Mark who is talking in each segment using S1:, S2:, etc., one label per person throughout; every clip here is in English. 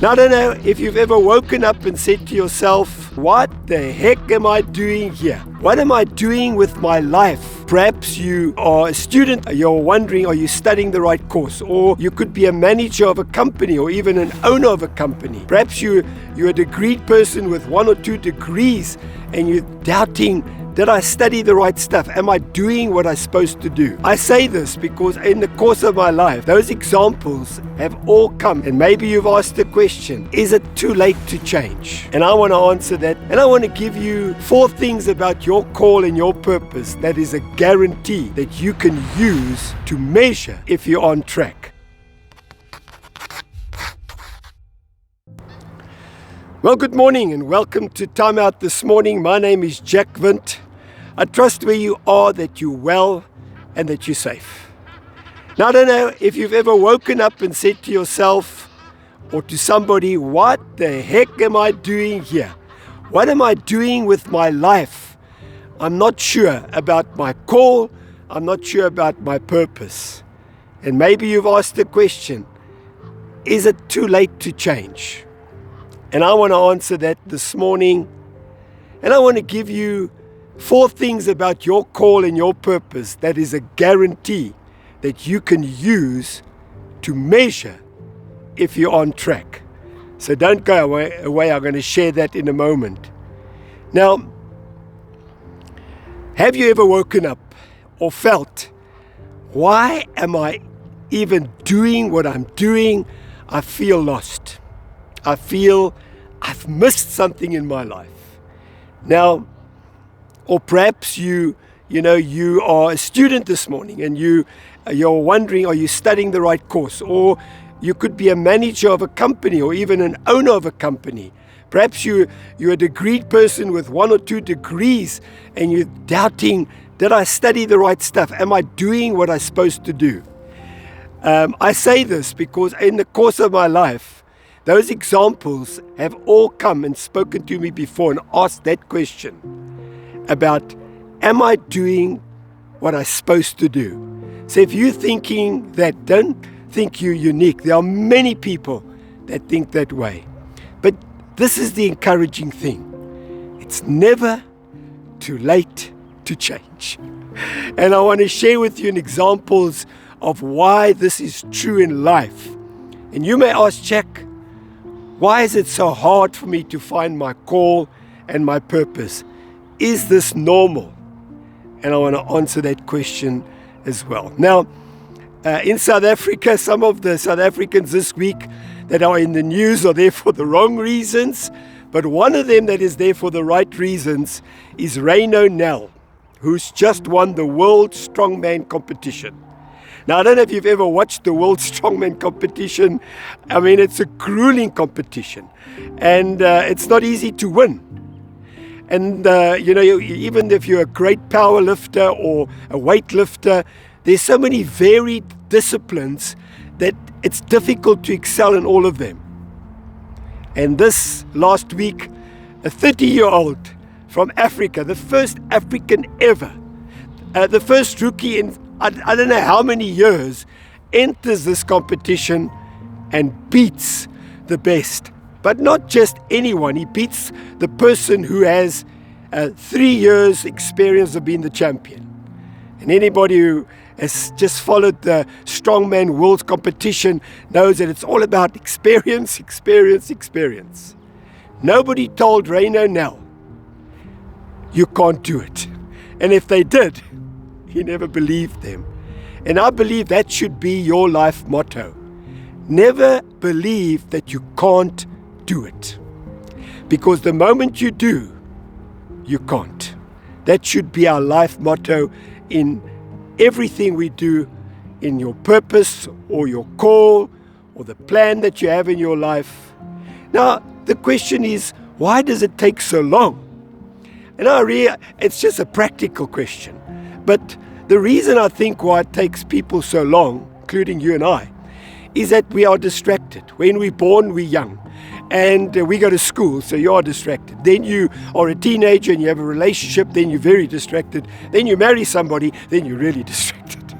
S1: Now, I don't know if you've ever woken up and said to yourself, what the heck am I doing here? What am I doing with my life? Perhaps you are a student, you're wondering, are you studying the right course? Or you could be a manager of a company or even an owner of a company. Perhaps you're a degreed person with 1 or 2 degrees and you're doubting, did I study the right stuff? Am I doing what I'm supposed to do? I say this because in the course of my life, those examples have all come. And maybe you've asked the question, is it too late to change? And I want to answer that. And I want to give you 4 things about your call and your purpose that is a guarantee that you can use to measure if you're on track. Well, good morning and welcome to Timeout this morning. My name is Jack Vint. I trust where you are that you're well and that you're safe. Now, I don't know if you've ever woken up and said to yourself or to somebody, what the heck am I doing here? What am I doing with my life? I'm not sure about my call. I'm not sure about my purpose. And maybe you've asked the question, is it too late to change? And I want to answer that this morning. And I want to give you 4 things about your call and your purpose that is a guarantee that you can use to measure if you're on track. So don't go away. I'm going to share that in a moment. Now, have you ever woken up or felt, why am I even doing what I'm doing? I feel lost. I feel I've missed something in my life. Now, or perhaps you are a student this morning and you're wondering, are you studying the right course? Or you could be a manager of a company or even an owner of a company. Perhaps you're a degreed person with 1 or 2 degrees and you're doubting, did I study the right stuff? Am I doing what I'm supposed to do? I say this because in the course of my life, those examples have all come and spoken to me before and asked that question about, am I doing what I'm supposed to do? So if you're thinking that, don't think you're unique. There are many people that think that way. But this is the encouraging thing. It's never too late to change. And I want to share with you examples of why this is true in life. And you may ask, Jack, why is it so hard for me to find my call and my purpose? Is this normal? And I want to answer that question as well. Now, in South Africa, some of the South Africans this week that are in the news are there for the wrong reasons. But one of them that is there for the right reasons is Reno Nell, who's just won the World Strongman competition. Now, I don't know if you've ever watched the World Strongman competition. I mean, it's a grueling competition. And it's not easy to win. And, even if you're a great power lifter or a weightlifter, there's so many varied disciplines that it's difficult to excel in all of them. And this last week, a 30-year-old from Africa, the first African ever, the first rookie in I don't know how many years, enters this competition and beats the best. But not just anyone. He beats the person who has 3 years experience of being the champion. And anybody who has just followed the Strongman World competition knows that it's all about experience, experience, experience. Nobody told Reno Nell, you can't do it. And if they did, he never believed them. And I believe that should be your life motto. Never believe that you can't do it. Because the moment you do, you can't. That should be our life motto in everything we do, in your purpose or your call or the plan that you have in your life. Now, the question is, why does it take so long? And it's just a practical question. But the reason I think why it takes people so long, including you and I, is that we are distracted. When we're born, we're young. And we go to school, so you are distracted. Then you are a teenager and you have a relationship, then you're very distracted. Then you marry somebody, then you're really distracted.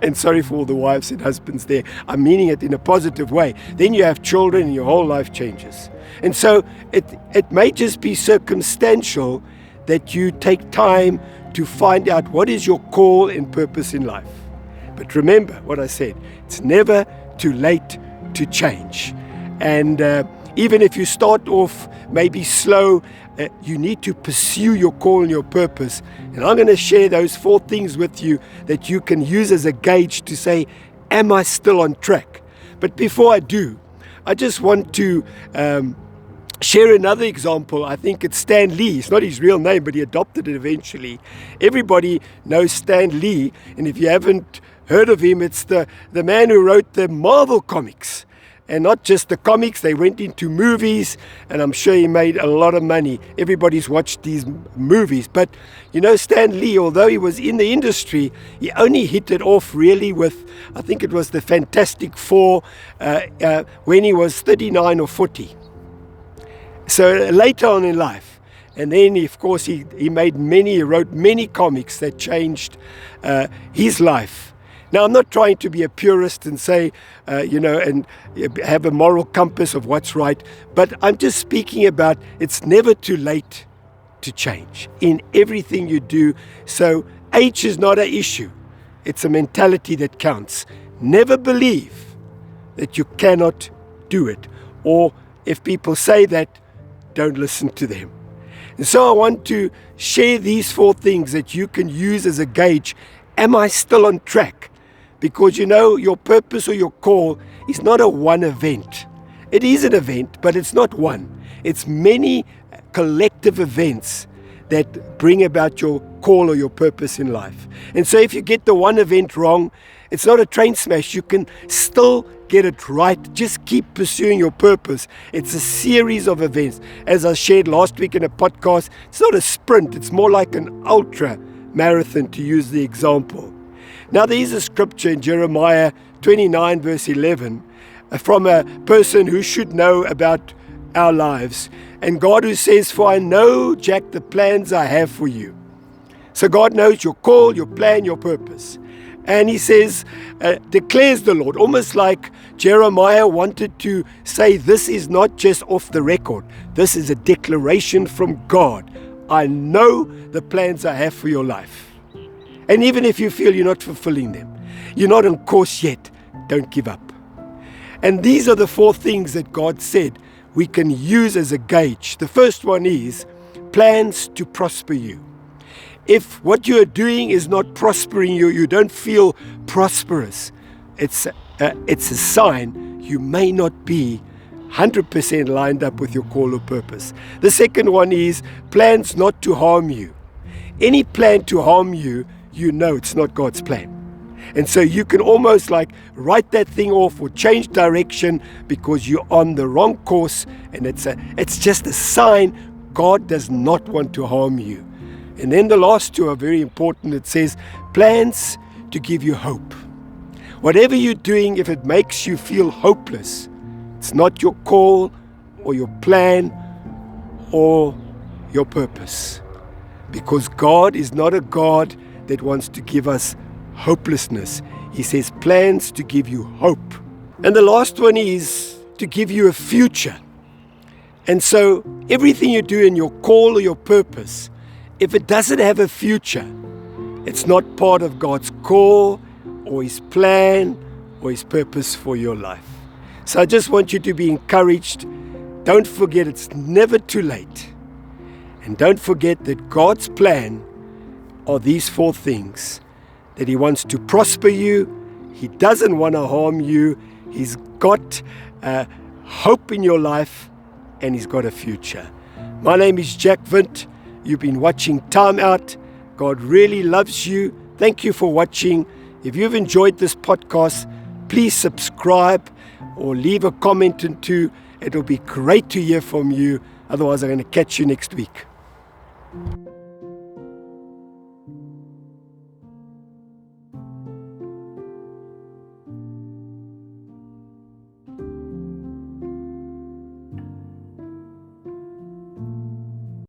S1: And sorry for all the wives and husbands there. I'm meaning it in a positive way. Then you have children and your whole life changes. And so it may just be circumstantial that you take time to find out what is your call and purpose in life. But remember what I said, it's never too late to change. And even if you start off maybe slow, you need to pursue your call and your purpose. And I'm going to share those 4 things with you that you can use as a gauge to say, am I still on track? But before I do, I just want to share another example. I think it's Stan Lee. It's not his real name, but he adopted it eventually. Everybody knows Stan Lee. And if you haven't heard of him, it's the man who wrote the Marvel comics. And not just the comics, they went into movies, and I'm sure he made a lot of money. Everybody's watched these movies. But, you know, Stan Lee, although he was in the industry, he only hit it off really with, I think it was the Fantastic Four, when he was 39 or 40. So later on in life. And then, of course, he wrote many comics that changed his life. Now, I'm not trying to be a purist and say, and have a moral compass of what's right, but I'm just speaking about it's never too late to change in everything you do. So age is not an issue. It's a mentality that counts. Never believe that you cannot do it. Or if people say that, don't listen to them. And so I want to share these 4 things that you can use as a gauge. Am I still on track? Because, you know, your purpose or your call is not a one event. It is an event, but it's not one. It's many collective events that bring about your call or your purpose in life. And so if you get the one event wrong, it's not a train smash. You can still get it right. Just keep pursuing your purpose. It's a series of events. As I shared last week in a podcast, it's not a sprint. It's more like an ultra marathon, to use the example. Now, there is a scripture in Jeremiah 29 verse 11 from a person who should know about our lives. And God who says, for I know, Jack, the plans I have for you. So God knows your call, your plan, your purpose. And he says, declares the Lord, almost like Jeremiah wanted to say, this is not just off the record. This is a declaration from God. I know the plans I have for your life. And even if you feel you're not fulfilling them, you're not on course yet, don't give up. And these are the 4 things that God said we can use as a gauge. The first one is plans to prosper you. If what you are doing is not prospering you, you don't feel prosperous, it's a sign you may not be 100% lined up with your call or purpose. The second one is plans not to harm you. Any plan to harm you, you know it's not God's plan. And so you can almost like write that thing off or change direction because you're on the wrong course, and it's just a sign God does not want to harm you. And then the last 2 are very important. It says plans to give you hope. Whatever you're doing, if it makes you feel hopeless, it's not your call or your plan or your purpose. Because God is not a God that wants to give us hopelessness. He says plans to give you hope. And the last one is to give you a future. And so everything you do in your call or your purpose, if it doesn't have a future, it's not part of God's call or His plan or His purpose for your life. So I just want you to be encouraged. Don't forget it's never too late. And don't forget that God's plan are these 4 things. That He wants to prosper you. He doesn't want to harm you. He's got hope in your life, and He's got a future. My name is Jack Vint. You've been watching Timeout. God really loves you. Thank you for watching. If you've enjoyed this podcast, please subscribe or leave a comment or 2. It'll be great to hear from you. Otherwise, I'm going to catch you next week.